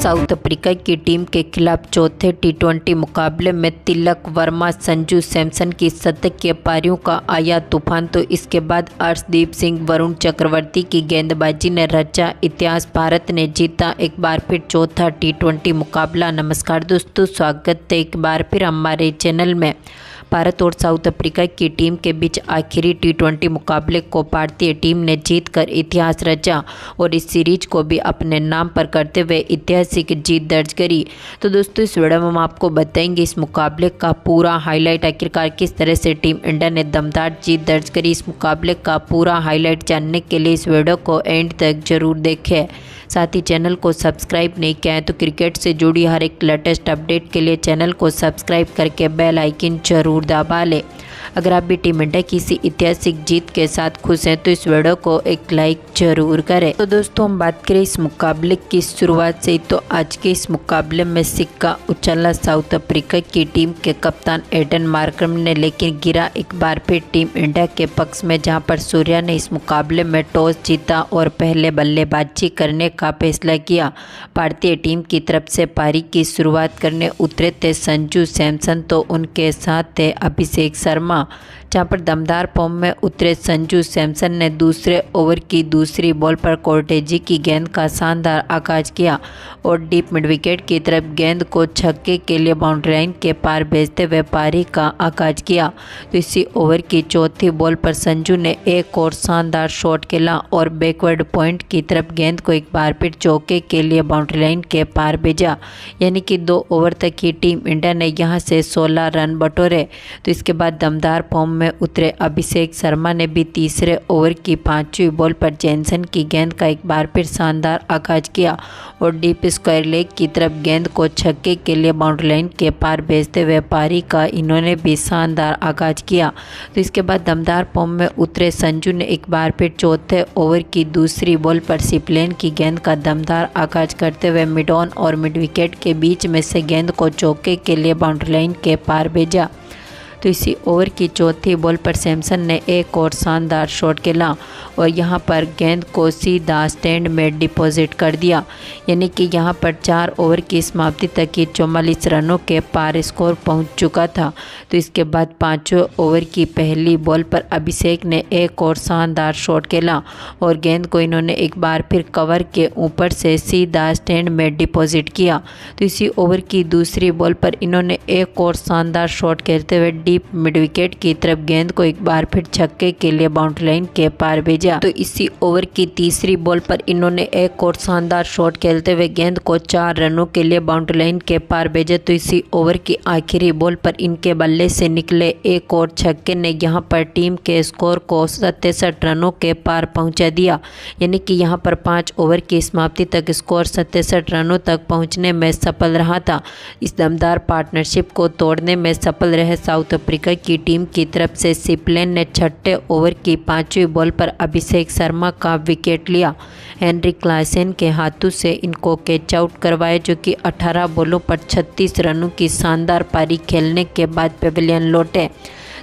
South Africa की team के खिलाफ चौथे टी20 मुकाबले में तिलक वर्मा, संजू सैमसन की शतकीय पारियों का आया तूफान। तो इसके बाद अर्शदीप सिंह, वरुण चक्रवर्ती की गेंदबाजी ने रचा इतिहास। भारत ने जीता एक बार फिर चौथा टी20 मुकाबला। नमस्कार दोस्तों, स्वागत है एक बार फिर हमारे चैनल में। भारत और साउथ अफ्रीका की टीम के बीच आखिरी टी20 मुकाबले को भारतीय टीम ने जीतकर इतिहास रचा और इस सीरीज को भी अपने नाम पर करते हुए ऐतिहासिक जीत दर्ज करी। तो दोस्तों, इस वीडियो में हम आपको बताएंगे इस मुकाबले का पूरा हाईलाइट, आखिरकार किस तरह से टीम इंडिया ने दमदार जीत दर्ज करी। इस मुकाबले का पूरा हाईलाइट जानने के लिए इस वीडियो को एंड तक जरूर देखें। साथ ही चैनल को सब्सक्राइब नहीं किया है तो क्रिकेट से जुड़ी हर एक लेटेस्ट अपडेट के लिए चैनल को सब्सक्राइब करके बेल आइकन जरूर दबा लें। अगर आप भी टीम इंडिया की इसी ऐतिहासिक जीत के साथ खुश हैं तो इस वीडियो को एक लाइक जरूर करें। तो दोस्तों, हम बात करें इस मुकाबले की शुरुआत से, तो आज के इस मुकाबले में सिक्का उछला साउथ अफ्रीका की टीम के कप्तान एडन मार्करम ने, लेकिन गिरा एक बार फिर टीम इंडिया के पक्ष में, जहां पर सूर्या ने इस मुकाबले में टॉस जीता और पहले बल्लेबाजी करने का फैसला किया। भारतीय टीम की तरफ से पारी की शुरुआत करने उतरे थे संजू सैमसन, तो उनके साथ थे अभिषेक शर्मा। जहां पर दमदार फॉर्म में उतरे संजू सैमसन ने दूसरे ओवर की दूसरी बॉल पर कोर्टेजी की गेंद का शानदार आगाज किया और डीप मिड विकेट की तरफ गेंद को छक्के के लिए बाउंड्री लाइन के पार भेजते हुए पारी का आगाज किया। तो इसी ओवर की चौथी बॉल पर संजू ने एक और शानदार शॉट खेला और बैकवर्ड पॉइंट की तरफ गेंद को एक बार फिर चौके के लिए बाउंड्री लाइन के पार भेजा। यानी कि 2 ओवर तक ही टीम इंडिया ने यहां से 16 रन बटोरे। तो इसके बाद दमदार फॉर्म में उतरे अभिषेक शर्मा ने भी तीसरे ओवर की 5वीं बॉल पर जैनसन की गेंद का एक बार फिर शानदार आगाज किया और डीप स्क्वायर लेग की तरफ गेंद को छक्के के लिए बाउंड्री लाइन के पार भेजते हुए पारी का इन्होंने भी शानदार आगाज किया। तो इसके बाद दमदार फॉर्म में उतरे संजू ने एक बार फिर चौथे ओवर की दूसरी बॉल पर सिपलेन की गेंद का दमदार आगाज करते हुए मिड ऑन और मिड विकेट के बीच में से गेंद को चौके के लिए बाउंड्री लाइन के पार भेजा। तो इसी ओवर की चौथी बॉल पर सैमसन ने एक और शानदार शॉट खेला और यहां पर गेंद को सीधा स्टैंड में डिपॉजिट कर दिया। यानी कि यहां पर 4 ओवर की समाप्ति तक ही 44 रनों के पार स्कोर पहुंच चुका था। तो इसके बाद 5वें ओवर की पहली बॉल पर अभिषेक ने एक और शानदार शॉट खेला और गेंद को इन्होंने एक बार फिर कवर के ऊपर से सीधा स्टैंड में डिपॉजिट किया। तो इसी ओवर की दूसरी बॉल पर इन्होंने एक और शानदार शॉट खेलते हुए डीप मिड विकेट की तरफ गेंद को एक बार फिर छक्के के लिए बाउंड्री लाइन के पार भेजा। तो इसी ओवर की तीसरी बॉल पर इन्होंने एक और शानदार शॉट खेलते हुए गेंद को 4 रनों के लिए बाउंड्री लाइन के पार भेजा। तो इसी ओवर की आखिरी बॉल पर इनके बल्ले से निकले एक और छक्के ने यहां पर टीम के स्कोर को 67 रनों के पार पहुंचा दिया। यानी कि यहां पर 5 ओवर की समाप्ति तक स्कोर 67 रनों तक पहुंचने में सफल रहा था। इस दमदार पार्टनरशिप को तोड़ने में सफल रहे साउथ अफ्रीका की टीम की तरफ से सिपलेन ने 6ठे ओवर की 5वीं बॉल पर अभिषेक शर्मा का विकेट लिया। हेनरी क्लासेन के हाथों से इनको कैच आउट करवाया, जो कि 18 बॉलों पर 36 रनों की शानदार पारी खेलने के बाद पेविलियन लौटे।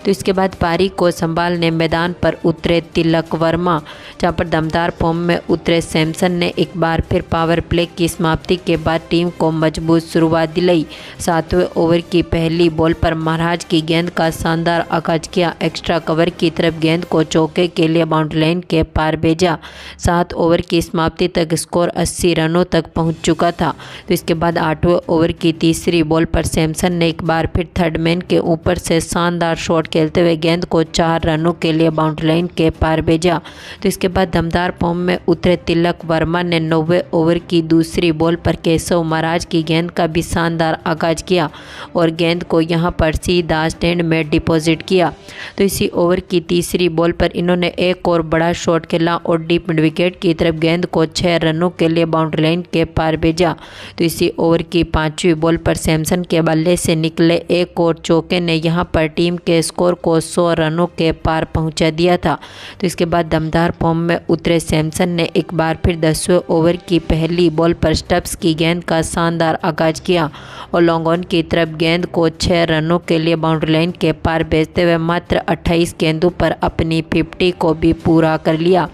तो इसके बाद पारी को संभालने मैदान पर उतरे तिलक वर्मा, जहां पर दमदार फॉर्म में उतरे सैमसन ने एक बार फिर पावर प्ले की समाप्ति के बाद टीम को मजबूत शुरुआत दिलाई। 7वें ओवर की पहली बॉल पर महाराज की गेंद का शानदार आगाज किया, एक्स्ट्रा कवर की तरफ गेंद को चौके के लिए बाउंड्री लाइन के पार भेजा। 7 ओवर की समाप्ति तक स्कोर 80 रनों तक पहुंच चुका था। तो इसके बाद 8वें ओवर की तीसरी बॉल पर सैमसन ने एक बार फिर थर्ड मैन के ऊपर से शानदार शॉट खेलते हुए गेंद को 4 रनों के लिए बाउंड्री लाइन के पार भेजा। तो इसके बाद दमदार फॉर्म में उतरे तिलक वर्मा ने 9वें ओवर की दूसरी बॉल पर केशव महाराज की गेंद का भी शानदार आगाज किया और गेंद को यहां पर सीधा स्टैंड में डिपॉजिट किया। तो इसी ओवर की तीसरी बॉल पर इन्होंने एक और बड़ा शॉट खेला और डीप मिड विकेट की तरफ गेंद को 6 रनों के लिए बाउंड्री लाइन के पार भेजा। तो इसी ओवर की 5वीं बॉल पर सैमसन के बल्ले से निकले एक और चौके ने यहां पर टीम के स्कोर स्कोर को 100 रनों के पार पहुंचा दिया था। तो इसके बाद दमदार फॉर्म में उतरे सैमसन ने एक बार फिर 10वें ओवर की पहली बॉल पर स्टब्स की गेंद का शानदार आगाज किया और लॉन्ग ऑन की तरफ गेंद को 6 रनों के लिए बाउंड्री लाइन के पार भेजते हुए मात्र 28 गेंदों पर अपनी 50 को भी पूरा कर लिया।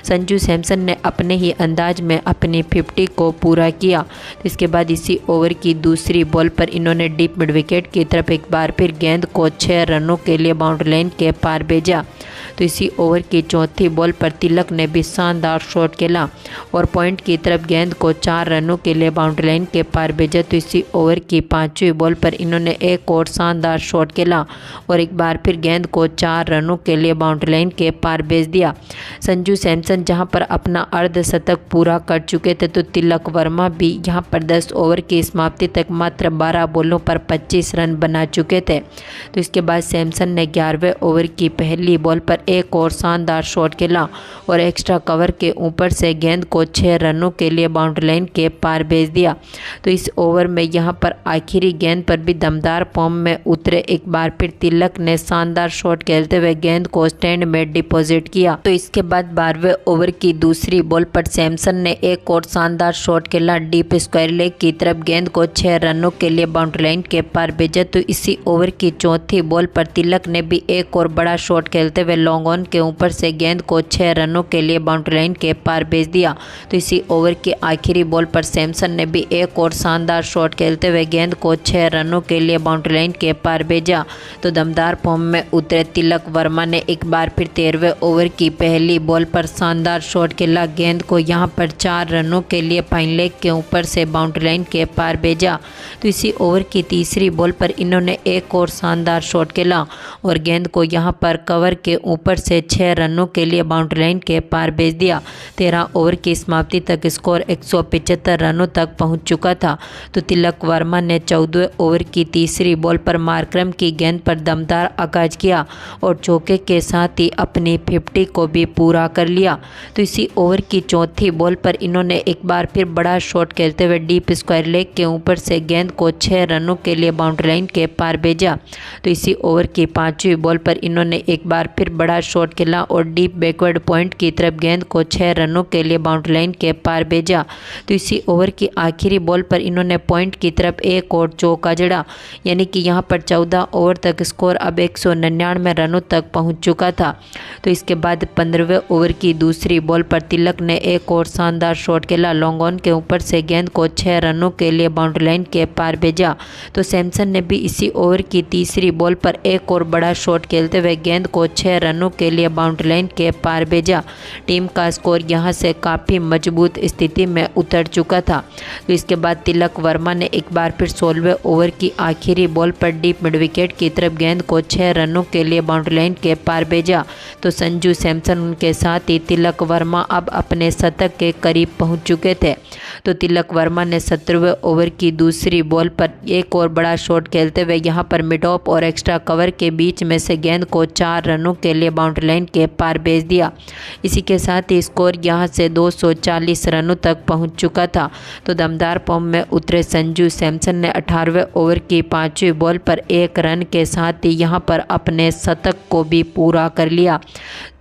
संजू सैमसन ने अपने ही अंदाज में अपनी 50 को पूरा किया। तो इसके बाद इसी ओवर की दूसरी बॉल पर इन्होंने डीप मिड विकेट की तरफ एक बार फिर गेंद को 6 रनों के लिए बाउंड्री लाइन के पार भेजा। तो इसी ओवर की चौथी बॉल पर तिलक ने भी शानदार शॉट खेला और पॉइंट की तरफ गेंद को 4 रनों के लिए बाउंड्री लाइन के पार भेजा। तो इसी ओवर की पांचवी बॉल पर इन्होंने एक और शानदार शॉट खेला और एक बार फिर गेंद को 4 रनों के लिए बाउंड्री लाइन के पार भेज दिया। संजू सैमसन जहां पर अपना अर्धशतक पूरा कर चुके थे तो तिलक वर्मा भी यहां पर 10 ओवर की समाप्ति तक मात्र 12 बॉलों पर 25 रन बना चुके थे। तो इसके बाद सैमसन ने 11वें ओवर की पहली बॉल पर एक और शानदार शॉट खेला और एक्स्ट्रा कवर के ऊपर से गेंद को 6 रनों के लिए बाउंड्री लाइन के पार भेज दिया। तो इस ओवर में यहां पर आखिरी गेंद पर भी दमदार फॉर्म में उतरे एक बार फिर तिलक ने शानदार शॉट खेलते हुए गेंद को स्टैंड में डिपॉजिट किया। तो इसके बाद 12वें ओवर की दूसरी बॉल पर सैमसन ने एक और शानदार शॉट खेला डीप स्क्वायर लेग की तरफ गेंद को 6 रनों के लिए बाउंड्री लाइन के पार भेजा। तो इसी ओवर की चौथी बॉल पर तिलक ने भी एक और बड़ा शॉट खेलते हुए लॉन्ग ऑन के ऊपर से गेंद को 6 रनों के लिए बाउंड्री लाइन के पार भेज दिया। तो इसी ओवर की आखिरी बॉल पर सैमसन ने भी एक और शानदार शॉट खेलते हुए गेंद को 6 रनों के लिए बाउंड्री लाइन के पार भेजा। तो दमदार फॉर्म में उतरे तिलक वर्मा ने एक बार फिर 13वें ओवर की पहली बॉल पर शानदार शॉट खेला, गेंद को यहां पर 4 रनों के लिए फाइन लेग के ऊपर से बाउंड्री लाइन के पार भेजा। तो इसी ओवर की तीसरी बॉल पर इन्होंने एक और शानदार शॉट खेला और गेंद को यहां पर कवर के ऊपर से 6 रनों के लिए बाउंड्री लाइन के पार भेज दिया। 13 ओवर की समाप्ति तक स्कोर 175 रनों तक पहुंच चुका था। तो तिलक वर्मा ने 14वें ओवर की तीसरी बॉल पर मार्करम की गेंद पर दमदार आगाज किया और चौके के साथ ही अपनी 50 को भी पूरा कर लिया। तो इसी ओवर की चौथी बॉल पर इन्होंने एक बार फिर बड़ा शॉट खेलते हुए डीप स्क्वायर लेग के ऊपर से गेंद को 6 रनों के लिए बाउंड्री लाइन के पार भेजा। तो इसी ओवर की पांचवी बॉल पर इन्होंने एक बार फिर बड़ा शॉट खेला और डीप बैकवर्ड पॉइंट की तरफ गेंद को 6 रनों के लिए बाउंड्री लाइन के पार भेजा। तो इसी ओवर की आखिरी बॉल पर इन्होंने पॉइंट की तरफ एक और चौका जड़ा, यानी कि यहां पर 14 ओवर तक स्कोर अब 199 रनों तक पहुंच चुका था। तो इसके बाद 15वें ओवर की दूसरी बॉल पर तिलक ने एक और शानदार शॉट खेला, लॉन्ग ऑन के ऊपर से गेंद को 6 रनों के लिए बाउंड्री लाइन के पार भेजा। तो सैमसन ने भी इसी ओवर की तीसरी बॉल पर एक और बड़ा शॉट खेलते हुए गेंद को 6 रनों के लिए बाउंड्री लाइन के पार भेजा। टीम का स्कोर यहां से काफ़ी मजबूत स्थिति में उतर चुका था। तो इसके बाद तिलक वर्मा ने एक बार फिर 16वें ओवर की आखिरी बॉल पर डीप मिड विकेट की तरफ गेंद को 6 रनों के लिए बाउंड्री लाइन के पार भेजा। तो संजू सैमसन उनके साथ ही तिलक वर्मा अब अपने शतक के करीब पहुंच चुके थे। तो तिलक वर्मा ने 17वें ओवर की दूसरी बॉल पर एक और बड़ा शॉट खेलते हुए यहां पर मिड ऑफ और एक्स्ट्रा कवर के बीच में से गेंद को 4 रनों के लिए बाउंड्री लाइन के पार भेज दिया। इसी के साथ ही स्कोर यहां से 240 रनों तक पहुंच चुका था। तो दमदार फॉर्म में उतरे संजू सैमसन ने 18वें ओवर की पांचवी बॉल पर 1 रन के साथ ही यहां पर अपने शतक को भी पूरा कर लिया।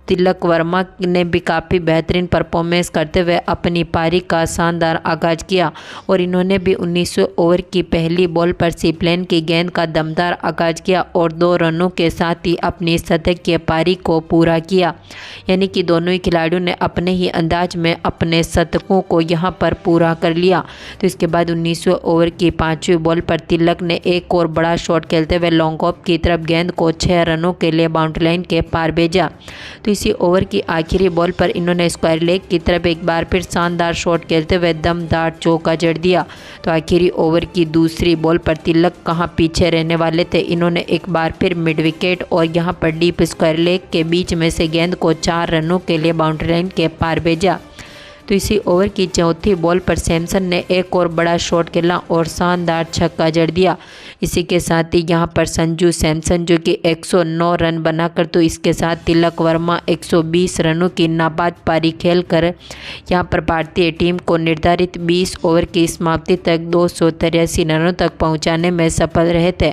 तिलक वर्मा ने भी काफ़ी बेहतरीन परफॉर्मेंस करते हुए अपनी पारी का शानदार आगाज किया और इन्होंने भी 19वें ओवर की पहली बॉल पर सीप्लेन की गेंद का दमदार आगाज किया और 2 रनों के साथ ही अपनी शतकीय पारी को पूरा किया। यानी कि दोनों ही खिलाड़ियों ने अपने ही अंदाज में अपने शतकों को यहां पर पूरा कर लिया। तो इसके बाद 19वें ओवर की पांचवी बॉल पर तिलक ने एक और बड़ा शॉट खेलते हुए लॉन्ग ऑफ की तरफ गेंद को 6 रनों के लिए बाउंड्री लाइन के पार भेजा। तो इसी ओवर की आखिरी बॉल पर इन्होंने स्क्वायर लेग की तरफ एक बार फिर शानदार शॉट खेलते हुए दमदार चौका जड़ दिया। तो आखिरी ओवर की दूसरी बॉल पर तिलक कहां पीछे रहने वाले थे, इन्होंने एक बार फिर मिड विकेट और यहां पर डीप स्क्वायर लेग के बीच में से गेंद को 4 रनों के लिए बाउंड्री लाइन के पार भेजा। तो इसी ओवर की चौथी बॉल पर सैमसन ने एक और बड़ा शॉट खेला और शानदार छक्का जड़ दिया। इसी के साथ ही यहाँ पर संजू सैमसन जो कि 109 रन बनाकर, तो इसके साथ तिलक वर्मा 120 रनों की नाबाद पारी खेलकर यहाँ पर भारतीय टीम को निर्धारित 20 ओवर की समाप्ति तक 283 रनों तक पहुँचाने में सफल रहे थे।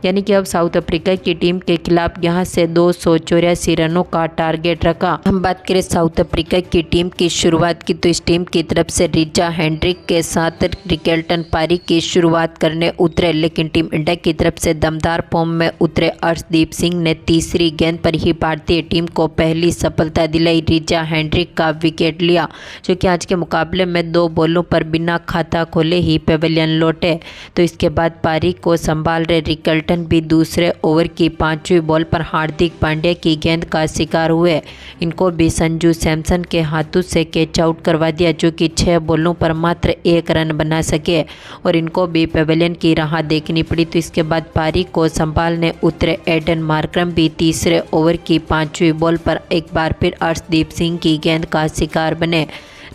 यानी कि अब साउथ अफ्रीका की टीम के खिलाफ यहाँ से 284 रनों का टारगेट रखा। हम बात करें साउथ अफ्रीका की टीम की शुरुआत की, तो इस टीम की तरफ से रिचा हेंड्रिक के साथ रिकेल्टन पारी की शुरुआत करने उतरे, लेकिन टीम इंडिया की तरफ से दमदार फॉर्म में उतरे अर्शदीप सिंह ने तीसरी गेंद पर ही भारतीय टीम को पहली सफलता दिलाई। रिचा हेंड्रिक का विकेट लिया, जो कि आज के मुकाबले में 2 बॉलों पर बिना खाता खोले ही पेविलियन लौटे। तो इसके बाद पारी को संभाल रहे रिकेल्टन भी दूसरे ओवर की 5वीं बॉल पर हार्दिक पांड्या की गेंद का शिकार हुए। इनको भी संजू सैमसन के हाथों से कैच आउट करवा दिया, जो कि 6 बॉलों पर मात्र 1 रन बना सके और इनको भी पेविलियन की राह देखनी पड़ी। तो इसके बाद पारी को संभालने उतरे एडन मार्करम भी तीसरे ओवर की 5वीं बॉल पर एक बार फिर अर्शदीप सिंह की गेंद का शिकार बने।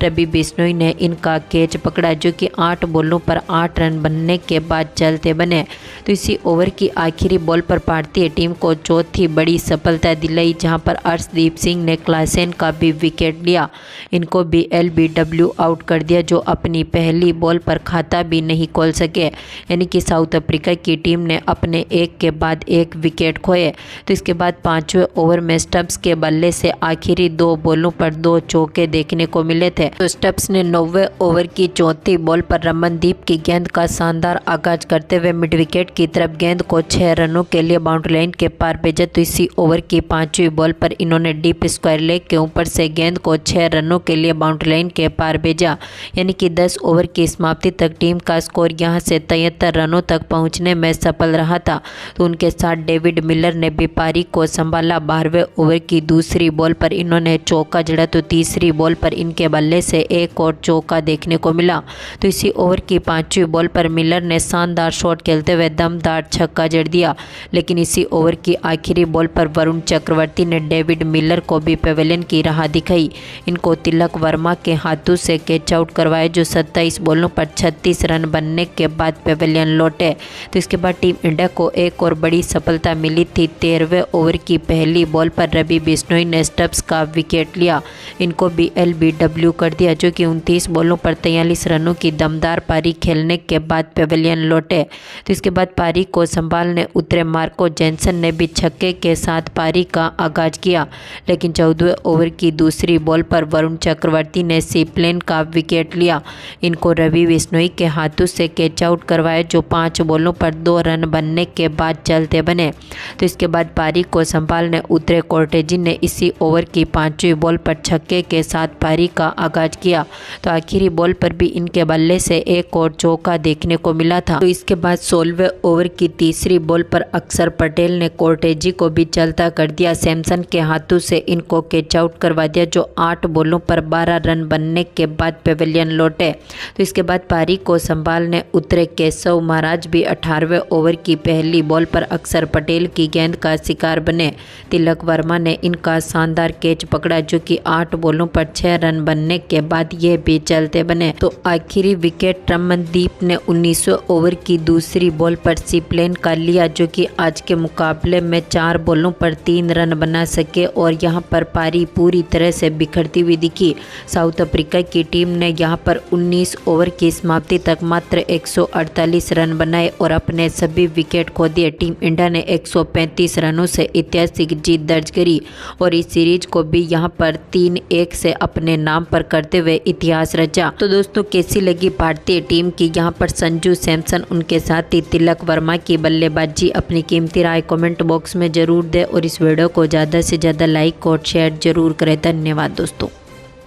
रवि बिश्नोई ने इनका कैच पकड़ा, जो कि 8 बॉलों पर 8 रन बनने के बाद चलते बने। तो इसी ओवर की आखिरी बॉल पर भारतीय टीम को चौथी बड़ी सफलता दिलाई, जहां पर अर्शदीप सिंह ने क्लासेन का भी विकेट लिया। इनको भी LBW आउट कर दिया, जो अपनी पहली बॉल पर खाता भी नहीं खोल सके। यानी कि साउथ अफ्रीका की टीम ने अपने एक के बाद एक विकेट खोए। तो इसके बाद 5वें ओवर में स्टब्स के बल्ले से आखिरी 2 बॉलों पर 2 चौके देखने को मिले थे। तो स्टब्स ने 9वें ओवर की चौथी बॉल पर रमनदीप की गेंद का शानदार आगाज करते हुए मिड विकेट की तरफ गेंद को 6 रनों के लिए बाउंड्री लाइन के पार भेजा। तो इसी ओवर की 5वीं बॉल पर इन्होंने डीप स्क्वायर लेग के ऊपर से गेंद को 6 रनों के लिए बाउंड्री लाइन के पार भेजा। यानी कि 10 ओवर की समाप्ति तक टीम का स्कोर यहां से 73 रनों तक पहुंचने में सफल रहा था। तो उनके साथ डेविड मिलर ने भी पारी को संभाला। 12वें ओवर की दूसरी बॉल पर इन्होंने चौका जड़ा, तो तीसरी बॉल पर इनके बल्ले से एक और चौका देखने को मिला। तो इसी ओवर की 5वीं बॉल पर मिलर ने शानदार शॉट खेलते हुए दमदार छक्का जड़ दिया, लेकिन इसी ओवर की आखिरी बॉल पर वरुण चक्रवर्ती ने डेविड मिलर को भी पेविलियन की राह दिखाई। इनको तिलक वर्मा के हाथों से कैच आउट करवाए, जो 27 बॉलों पर 36 रन बनने के बाद पेविलियन लौटे। तो इसके बाद टीम इंडिया को एक और बड़ी सफलता मिली थी। 13वें ओवर की पहली बॉल पर रवि बिश्नोई ने स्टब्स का विकेट लिया। इनको भी LBW कर दिया, जो कि 29 बॉलों पर 43 रनों की दमदार पारी खेलने के बाद पेविलियन लौटे। तो इसके बाद पारी को संभालने उतरे मार्को जेनसन ने भी छक्के के साथ पारी का आगाज किया, लेकिन 14वें ओवर की दूसरी बॉल पर वरुण चक्रवर्ती ने सीप्लेन का विकेट लिया। इनको रवि बिश्नोई के हाथों से कैच आउट करवाया, जो 5 बॉलों पर 2 रन बनने के बाद चलते बने। तो इसके बाद पारी को संभालने उतरे कोर्टेजी ने इसी ओवर की 5वीं बॉल पर छक्के के साथ पारी का आगाज किया। तो आखिरी बॉल पर भी इनके बल्ले से एक और चौका देखने को मिला था। तो इसके बाद 16वें ओवर की तीसरी बॉल पर अक्षर पटेल ने कोर्टेजी को भी चलता कर दिया। सैमसन के हाथों से इनको कैच आउट करवा दिया, जो 8 बॉलों पर 12 रन बनने के बाद पेविलियन लौटे। तो इसके बाद पारी को संभालने उतरे केशव महाराज भी 18वें ओवर की पहली बॉल पर अक्षर पटेल की गेंद का शिकार बने। तिलक वर्मा ने इनका शानदार कैच पकड़ा, जो कि 8 बॉलों पर 6 रन बनने के बाद ये भी चलते बने। तो आखिरी विकेट रमनदीप ने 19वें ओवर की दूसरी बॉल पर सीप्लेन का लिया, जो कि आज के मुकाबले में 4 बॉलों पर 3 रन बना सके और यहाँ पर पारी पूरी तरह से बिखरती हुई दिखी। साउथ अफ्रीका की टीम ने यहाँ पर 19 ओवर की समाप्ति तक मात्र 148 रन बनाए और अपने सभी विकेट खो दिए। टीम इंडिया ने 135 रनों से ऐतिहासिक जीत दर्ज करी और इस सीरीज को भी यहाँ पर 3-1 से अपने नाम पर करते हुए इतिहास रचा। तो दोस्तों, कैसी लगी भारतीय टीम की यहाँ पर संजू सैमसन उनके साथ ही तिलक वर्मा की बल्लेबाजी? अपनी कीमती राय कमेंट बॉक्स में जरूर दें और इस वीडियो को ज़्यादा से ज़्यादा लाइक और शेयर जरूर करें। धन्यवाद दोस्तों।